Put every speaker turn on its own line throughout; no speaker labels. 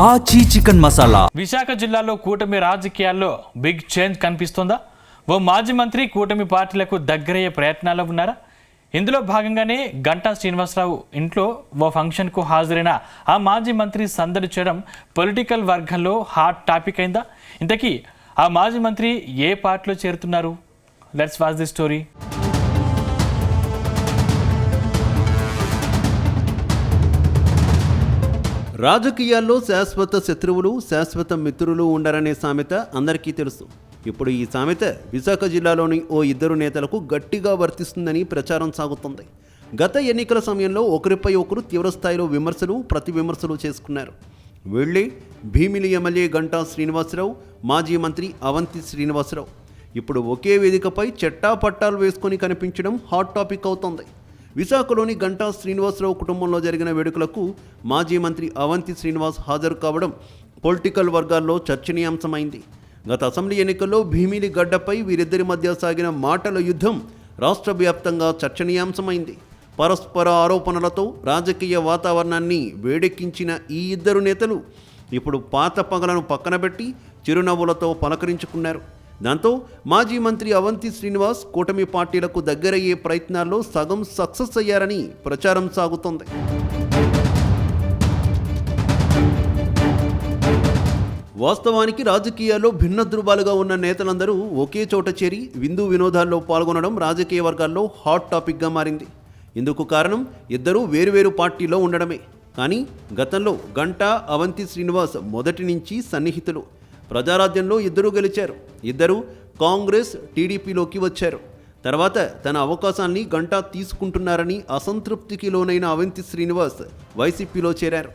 ఆచి చికెన్ మసాలా.
విశాఖ జిల్లాలో కూటమి రాజకీయాల్లో బిగ్ చేంజ్ కనిపిస్తోందా? ఓ మాజీ మంత్రి కూటమి పార్టీలకు దగ్గరయ్యే ప్రయత్నాల్లో ఉన్నారా? ఇందులో భాగంగానే గంటా శ్రీనివాసరావు ఇంట్లో ఓ ఫంక్షన్కు హాజరైన ఆ మాజీ మంత్రి సందడి చేయడం పొలిటికల్ వర్గంలో హాట్ టాపిక్ అయిందా? ఇంతకీ ఆ మాజీ మంత్రి ఏ పార్టీలో చేరుతున్నారు? Let's watch the story.
రాజకీయాల్లో శాశ్వత శత్రువులు, శాశ్వత మిత్రులు ఉండరనే సామెత అందరికీ తెలుసు. ఇప్పుడు ఈ సామెత విశాఖ జిల్లాలోని ఓ ఇద్దరు నేతలకు గట్టిగా వర్తిస్తుందని ప్రచారం సాగుతుంది. గత ఎన్నికల సమయంలో ఒకరిపై ఒకరు తీవ్రస్థాయిలో విమర్శలు, ప్రతి విమర్శలు చేసుకున్నారు. వీళ్ళే భీమిలి ఎమ్మెల్యే గంటా శ్రీనివాసరావు, మాజీ మంత్రి అవంతి శ్రీనివాసరావు. ఇప్పుడు ఒకే వేదికపై చెట్టాపట్టాలు వేసుకొని కనిపించడం హాట్ టాపిక్ అవుతోంది. విశాఖలోని గంటా శ్రీనివాసరావు కుటుంబంలో జరిగిన వేడుకలకు మాజీ మంత్రి అవంతి శ్రీనివాస్ హాజరు కావడం పొలిటికల్ వర్గాల్లో చర్చనీయాంశమైంది. గత అసెంబ్లీ ఎన్నికల్లో భీమిలి గడ్డపై వీరిద్దరి మధ్య సాగిన మాటల యుద్ధం రాష్ట్ర వ్యాప్తంగా చర్చనీయాంశమైంది. పరస్పర ఆరోపణలతో రాజకీయ వాతావరణాన్ని వేడెక్కించిన ఈ ఇద్దరు నేతలు ఇప్పుడు పాత పగలను పక్కనబెట్టి చిరునవ్వులతో పలకరించుకున్నారు. దాంతో మాజీ మంత్రి అవంతి శ్రీనివాస్ కూటమి పార్టీలకు దగ్గరయ్యే ప్రయత్నాల్లో సగం సక్సెస్ అయ్యారని ప్రచారం సాగుతోంది. వాస్తవానికి రాజకీయాల్లో భిన్న ధృవాలుగా ఉన్న నేతలందరూ ఒకే చోట చేరి విందు వినోదాల్లో పాల్గొనడం రాజకీయ వర్గాల్లో హాట్ టాపిక్గా మారింది. ఇందుకు కారణం ఇద్దరూ వేరువేరు పార్టీలో ఉండడమే. కానీ గతంలో గంటా, అవంతి శ్రీనివాస్ మొదటి నుంచి సన్నిహితులు. ప్రజారాజ్యంలో ఇద్దరూ గెలిచారు. ఇద్దరూ కాంగ్రెస్, టీడీపీలోకి వచ్చారు. తర్వాత తన అవకాశాన్ని గంటా తీసుకుంటున్నారని అసంతృప్తికి లోనైన అవంతి శ్రీనివాస్ వైసీపీలో చేరారు.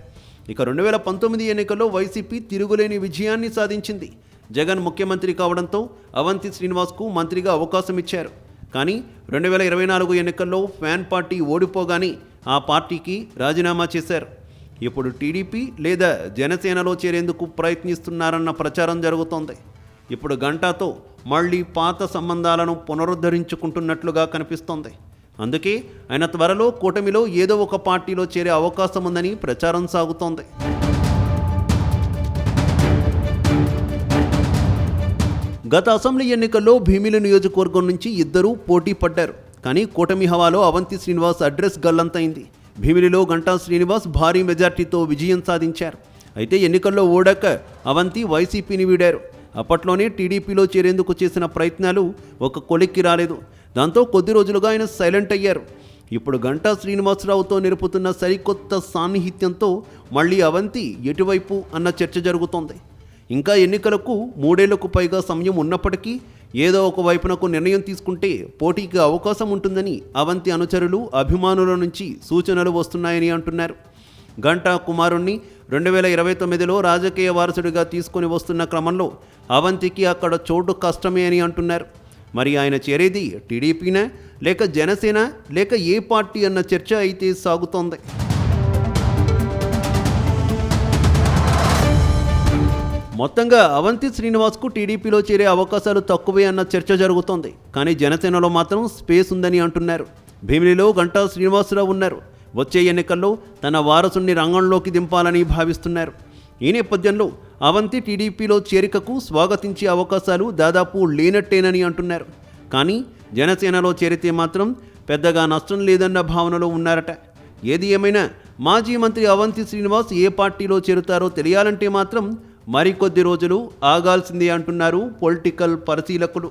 ఇక 2019 ఎన్నికల్లో వైసీపీ తిరుగులేని విజయాన్ని సాధించింది. జగన్ ముఖ్యమంత్రి కావడంతో అవంతి శ్రీనివాస్కు మంత్రిగా అవకాశం ఇచ్చారు. కానీ 2024 ఎన్నికల్లో ఫ్యాన్ పార్టీ ఓడిపోగానే ఆ పార్టీకి రాజీనామా చేశారు. ఇప్పుడు టీడీపీ లేదా జనసేనలో చేరేందుకు ప్రయత్నిస్తున్నారన్న ప్రచారం జరుగుతోంది. ఇప్పుడు గంటాతో మళ్లీ పాత సంబంధాలను పునరుద్ధరించుకుంటున్నట్లుగా కనిపిస్తోంది. అందుకే ఆయన త్వరలో కూటమిలో ఏదో ఒక పార్టీలో చేరే అవకాశం ఉందని ప్రచారం సాగుతోంది. గత అసెంబ్లీ ఎన్నికల్లో భీమిలి నియోజకవర్గం నుంచి ఇద్దరూ పోటీ పడ్డారు. కానీ కూటమి హవాలో అవంతి శ్రీనివాస్ అడ్రస్ గల్లంతైంది. భీమిలిలో గంటా శ్రీనివాస్ భారీ మెజార్టీతో విజయం సాధించారు. అయితే ఎన్నికల్లో ఓడాక అవంతి వైసీపీని వీడారు. అప్పట్లోనే టీడీపీలో చేరేందుకు చేసిన ప్రయత్నాలు ఒక కొలిక్కి రాలేదు. దాంతో కొద్ది రోజులుగా ఆయన సైలెంట్ అయ్యారు. ఇప్పుడు గంటా శ్రీనివాసరావుతో నిలుపుతున్న సరికొత్త సాన్నిహిత్యంతో మళ్ళీ అవంతి ఎటువైపు అన్న చర్చ జరుగుతోంది. ఇంకా ఎన్నికలకు 3 ఏళ్లకు పైగా సమయం ఉన్నప్పటికీ ఏదో ఒక వైపునకు నిర్ణయం తీసుకుంటే పోటీకి అవకాశం ఉంటుందని అవంతి అనుచరులు, అభిమానుల నుంచి సూచనలు వస్తున్నాయని అంటున్నారు. గంటా కుమారుణ్ణి 2029లో రాజకీయ వారసుడిగా తీసుకొని వస్తున్న క్రమంలో అవంతికి అక్కడ చోటు కష్టమే అని అంటున్నారు. మరి ఆయన చేరేది టీడీపీనా లేక జనసేన లేక ఏ పార్టీ అన్న చర్చ అయితే సాగుతోంది. మొత్తంగా అవంతి శ్రీనివాస్కు టీడీపీలో చేరే అవకాశాలు తక్కువే అన్న చర్చ జరుగుతోంది. కానీ జనసేనలో మాత్రం స్పేస్ ఉందని అంటున్నారు. భీమిలిలో గంటా శ్రీనివాసరావు ఉన్నారు. వచ్చే ఎన్నికల్లో తన వారసుని రంగంలోకి దింపాలని భావిస్తున్నారు. ఈ నేపథ్యంలో అవంతి టీడీపీలో చేరికకు స్వాగతించే అవకాశాలు దాదాపు లేనట్టేనని అంటున్నారు. కానీ జనసేనలో చేరితే మాత్రం పెద్దగా నష్టం లేదన్న భావనలో ఉన్నారట. ఏది ఏమైనా మాజీ మంత్రి అవంతి శ్రీనివాస్ ఏ పార్టీలో చేరుతారో తెలియాలంటే మాత్రం మరికొద్ది రోజులు ఆగాల్సిందే అంటున్నారు పొలిటికల్ పరిశీలకులు.